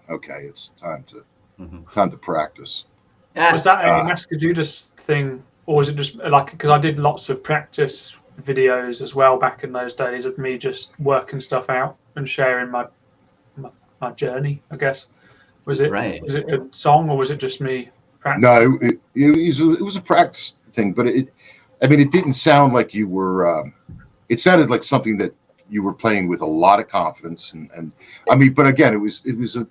okay, it's time to Mm-hmm. practice. Was that a Massacre Judas thing, or was it just like, because I did lots of practice videos as well back in those days of me just working stuff out and sharing my journey, I guess. Was it Right. was it a song, or was it just me practicing? No, it was a practice thing, but I mean, it didn't sound like you were. It sounded like something that you were playing with a lot of confidence, and I mean, but again, it was a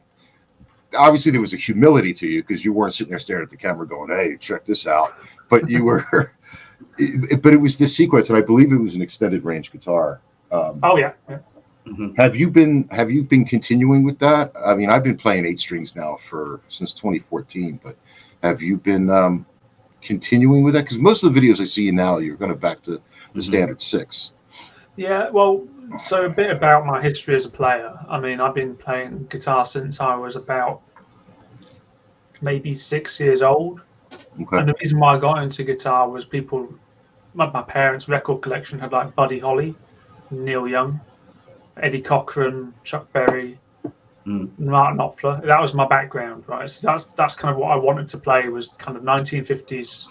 obviously there was a humility to you because you weren't sitting there staring at the camera going, "Hey, check this out," but you were. But it was this sequence, and I believe it was an extended range guitar. Oh yeah. Mm-hmm. Have you been continuing with that? I mean, I've been playing 8 strings now since 2014, but have you been continuing with that? Because most of the videos I see you now, you're going back to the standard 6. Yeah, well, so a bit about my history as a player. I mean, I've been playing guitar since I was about maybe 6 years old. Okay. And the reason why I got into guitar was my parents' record collection had like Buddy Holly, Neil Young, Eddie Cochran, Chuck Berry, Martin Knopfler. That was my background, right? So that's kind of what I wanted to play, was kind of 1950s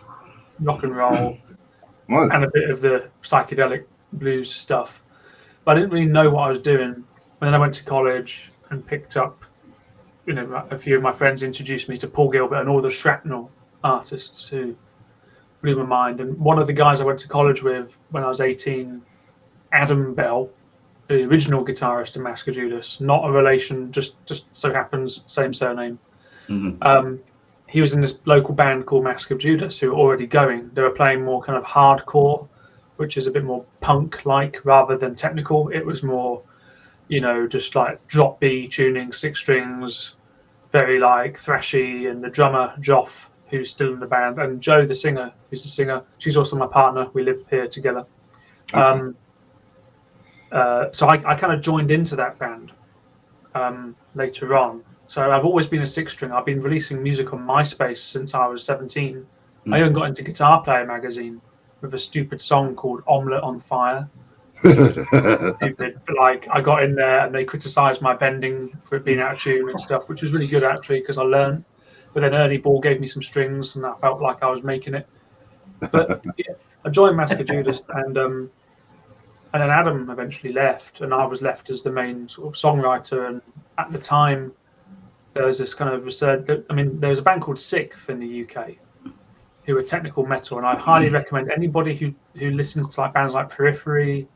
rock and roll and a bit of the psychedelic blues stuff. But I didn't really know what I was doing. And then I went to college and picked up, a few of my friends introduced me to Paul Gilbert and all the Shrapnel artists who blew my mind. And one of the guys I went to college with when I was 18, Adam Bell, the original guitarist in Massacre Judas, not a relation, just so happens, same surname. Mm-hmm. He was in this local band called Massacre Judas, who were already going. They were playing more kind of hardcore, which is a bit more punk-like rather than technical. It was more, just like drop B tuning, 6 strings, very like thrashy. And the drummer, Joff, who's still in the band, and Jo, the singer, who's the singer, she's also my partner. We live here together. Okay. So I kind of joined into that band later on. So I've always been a 6-string. I've been releasing music on MySpace since I was 17. I even got into Guitar Player magazine with a stupid song called Omelette on Fire. Stupid. But like, I got in there and they criticised my bending for it being out of tune and stuff, which was really good actually, because I learned. But then Ernie Ball gave me some strings and I felt like I was making it. But yeah, I joined Massacre Judas, and then Adam eventually left, and I was left as the main sort of songwriter. And at the time, there was this kind of research. I mean, there was a band called Sixth in the UK who were technical metal, and I highly recommend anybody who listens to like bands like Periphery,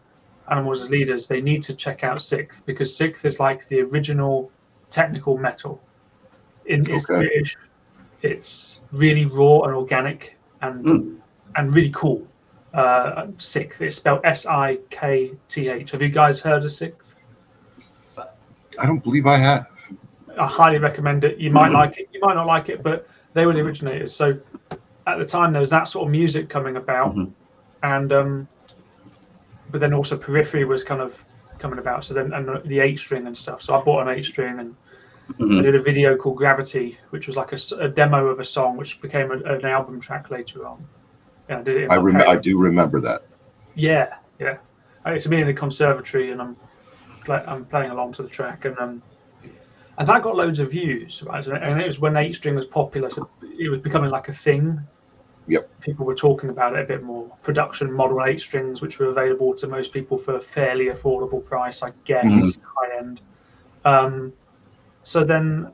Animals as Leaders, they need to check out Sixth, because Sixth is like the original technical metal. It's British. It's really raw and organic and really cool. Sixth. It's spelled Sikth. Have you guys heard of Sixth? I don't believe I have. I highly recommend it. You might like it, you might not like it, but they were the originators. So at the time, there was that sort of music coming about, and but then also Periphery was kind of coming about. So then, and the 8-string and stuff. So I bought an 8-string and I did a video called Gravity, which was like a demo of a song, which became an album track later on. And I did it. I do remember that. Yeah. It's me in the conservatory, and I'm playing along to the track, and that got loads of views, right? And it was when 8-string was popular, so it was becoming like a thing. Yep. People were talking about it a bit more. Production model 8-strings, which were available to most people for a fairly affordable price, I guess, high end. So then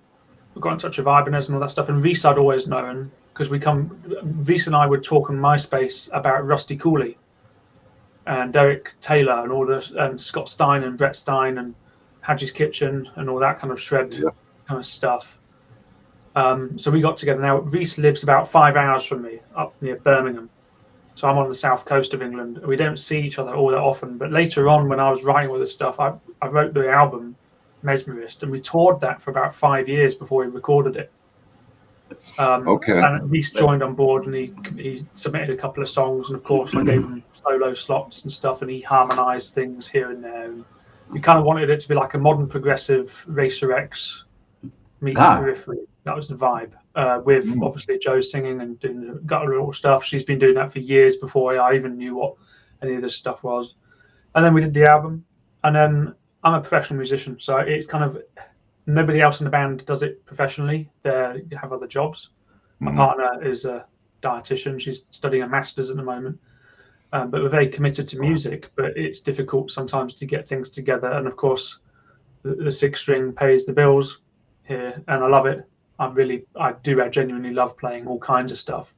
we got in touch with Ibanez and all that stuff, and Reese I'd always known, because Reese and I would talk on MySpace about Rusty Cooley and Derek Taylor and all this, and Scott Stein and Brett Stein and Hadji's Kitchen and all that kind of shred kind of stuff. So we got together. Now Reese lives about 5 hours from me, up near Birmingham. So I'm on the south coast of England. We don't see each other all that often. But later on, when I was writing all this stuff, I wrote the album Mesmerist, and we toured that for about 5 years before we recorded it. And Reese joined on board, and he submitted a couple of songs, and of course I gave him solo slots and stuff, and he harmonized things here and there. And we kind of wanted it to be like a modern progressive Racer X meets Periphery. That was the vibe, with obviously Jo singing and doing guttural stuff. She's been doing that for years before I even knew what any of this stuff was. And then we did the album, and then I'm a professional musician, so it's kind of, nobody else in the band does it professionally. They have other jobs. My partner is a dietitian. She's studying a master's at the moment. But we're very committed to music, but it's difficult sometimes to get things together. And of course, the six string pays the bills here, and I love it. I genuinely love playing all kinds of stuff.